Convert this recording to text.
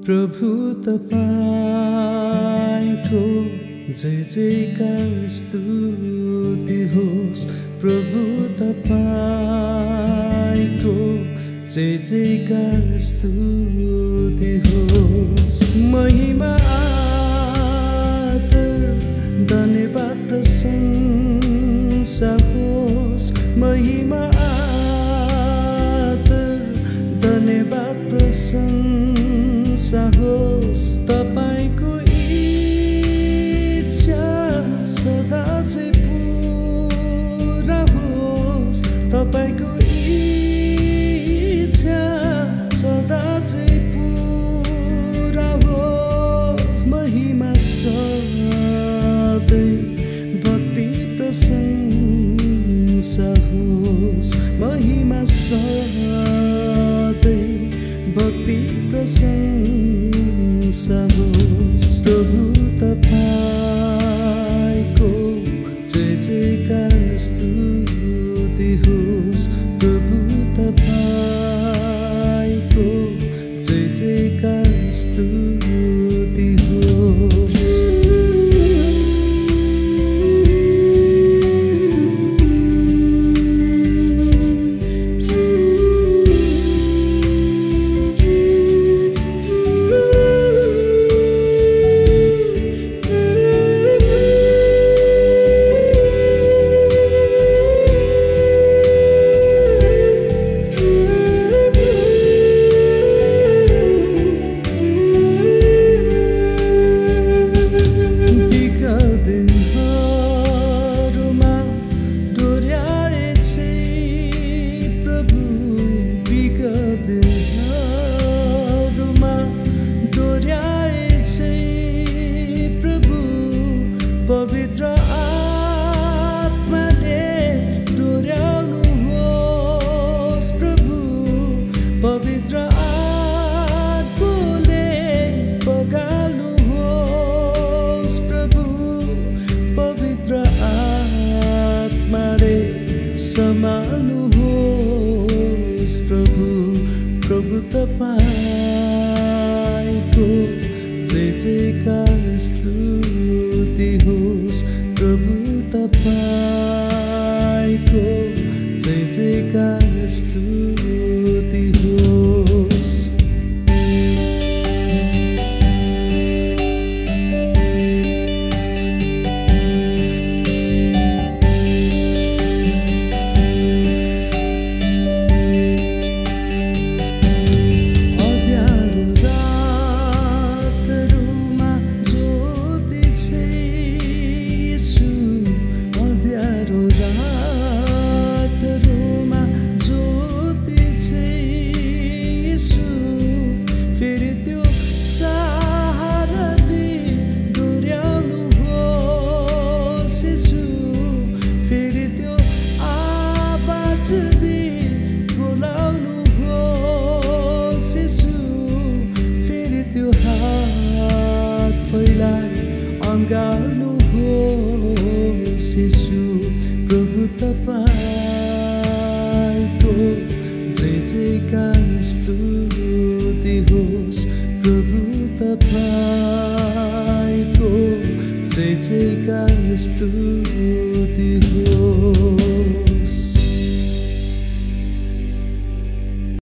प्रभु तपाईको जय जयकार स्तुति होस्। प्रभु तपाईको जय जयकार स्तुति होस्। महिमा आदर धन्यवाद प्रशंसा होस्। महिमा आदर धन्यवाद प्रशंसा होस्। तपाईको इच्छा सदा चाहिँ पूरा होस्। तपाईको इच्छा सदा चाहिँ पूरा होस्। महिमा सधैँ भक्ति प्रशंसा होस्। महिमा सधैँ भक्ति प्रशंसा होस्। प्रभु तपाईको जय जयकार स्तुति होस्। प्रभु तपाईको जय जयकार स्तुति होस्। पवित्र आत्माले डोर्याउनुहोस् प्रभु। पवित्र आत्माले बगाल्नुहोस् प्रभु। पवित्र आत्माले सम्हाल्नुहोस् प्रभु। प्रभु तपाईको जय जयकार स्तुति होस्। प्रभु तपाईको जय जयकार स्तुति होस्। अँगाल्नुहोस् यीशु। प्रभु तपाईको जय जयकार स्तुति होस्। प्रभु तपाईको जय जयकार स्तुति